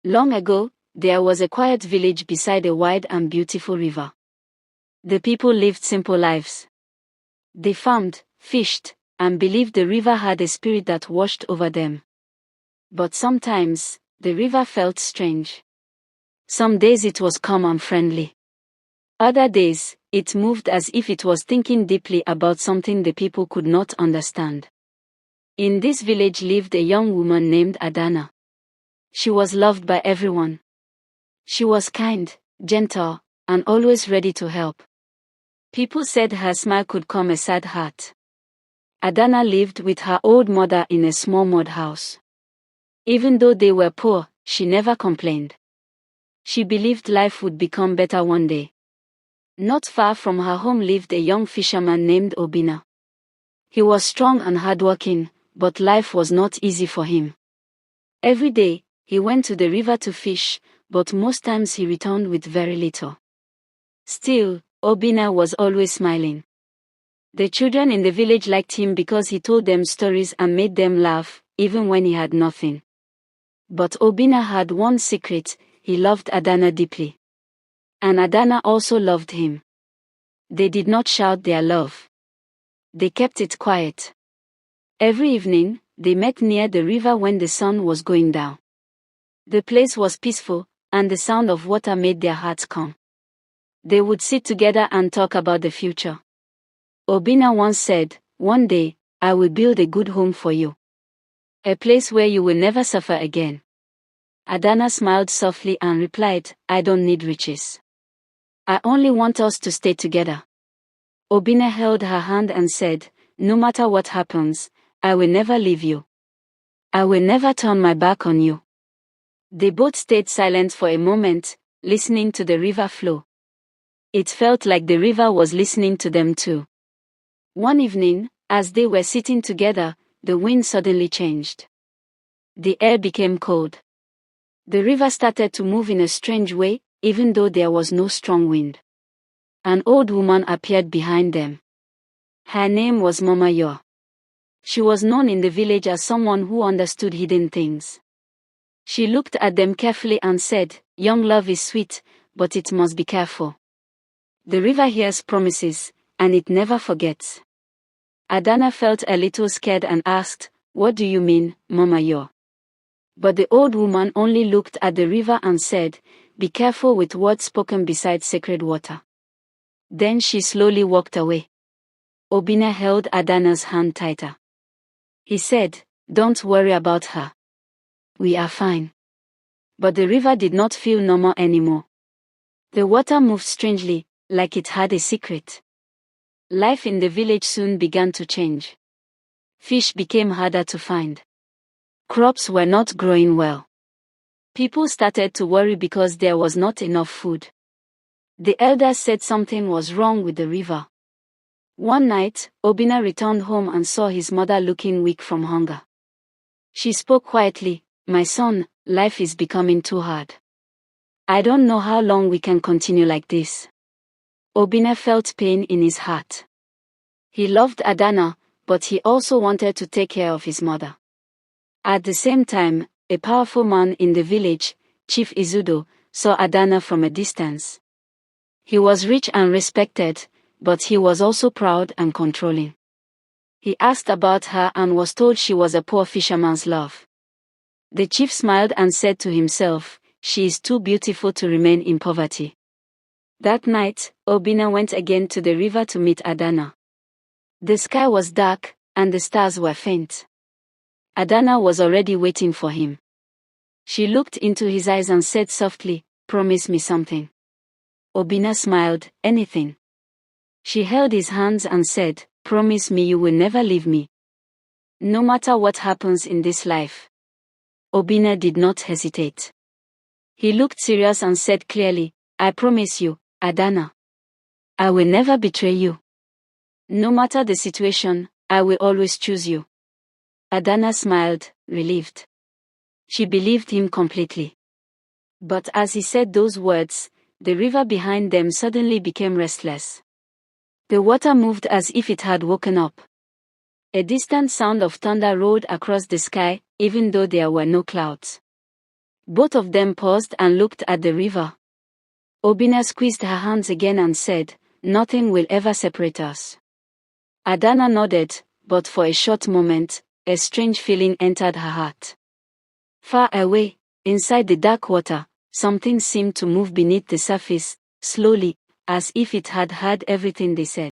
Long ago, there was a quiet village beside a wide and beautiful river. The people lived simple lives. They farmed, fished, and believed the river had a spirit that washed over them. But sometimes, the river felt strange. Some days it was calm and friendly. Other days, it moved as if it was thinking deeply about something the people could not understand. In this village lived a young woman named Adana. She was loved by everyone. She was kind, gentle, and always ready to help. People said her smile could calm a sad heart. Adana lived with her old mother in a small mud house. Even though they were poor, she never complained. She believed life would become better one day. Not far from her home lived a young fisherman named Obina. He was strong and hardworking, but life was not easy for him. Every day, he went to the river to fish, but most times he returned with very little. Still, Obina was always smiling. The children in the village liked him because he told them stories and made them laugh, even when he had nothing. But Obina had one secret: he loved Adana deeply. And Adana also loved him. They did not shout their love. They kept it quiet. Every evening, they met near the river when the sun was going down. The place was peaceful, and the sound of water made their hearts calm. They would sit together and talk about the future. Obina once said, "One day, I will build a good home for you. A place where you will never suffer again." Adana smiled softly and replied, "I don't need riches. I only want us to stay together." Obina held her hand and said, "No matter what happens, I will never leave you. I will never turn my back on you." They both stayed silent for a moment, listening to the river flow. It felt like the river was listening to them too. One evening, as they were sitting together, the wind suddenly changed. The air became cold. The river started to move in a strange way, even though there was no strong wind. An old woman appeared behind them. Her name was Mama Yo. She was known in the village as someone who understood hidden things. She looked at them carefully and said, "Young love is sweet, but it must be careful. The river hears promises, and it never forgets." Adana felt a little scared and asked, "What do you mean, Mama Yo?" But the old woman only looked at the river and said, "Be careful with words spoken beside sacred water." Then she slowly walked away. Obina held Adana's hand tighter. He said, "Don't worry about her. We are fine." But the river did not feel normal anymore. The water moved strangely, like it had a secret. Life in the village soon began to change. Fish became harder to find. Crops were not growing well. People started to worry because there was not enough food. The elders said something was wrong with the river. One night, Obina returned home and saw his mother looking weak from hunger. She spoke quietly, "My son, life is becoming too hard. I don't know how long we can continue like this." Obina felt pain in his heart. He loved Adana, but he also wanted to take care of his mother. At the same time, a powerful man in the village, Chief Izudo, saw Adana from a distance. He was rich and respected, but he was also proud and controlling. He asked about her and was told she was a poor fisherman's love. The chief smiled and said to himself, "She is too beautiful to remain in poverty." That night, Obina went again to the river to meet Adana. The sky was dark, and the stars were faint. Adana was already waiting for him. She looked into his eyes and said softly, "Promise me something." Obina smiled, "Anything." She held his hands and said, "Promise me you will never leave me. No matter what happens in this life." Obina did not hesitate. He looked serious and said clearly, "I promise you, Adana. I will never betray you. No matter the situation, I will always choose you." Adana smiled, relieved. She believed him completely. But as he said those words, the river behind them suddenly became restless. The water moved as if it had woken up. A distant sound of thunder rolled across the sky, even though there were no clouds. Both of them paused and looked at the river. Obina squeezed her hands again and said, "Nothing will ever separate us." Adana nodded, but for a short moment, a strange feeling entered her heart. Far away, inside the dark water, something seemed to move beneath the surface, slowly, as if it had heard everything they said.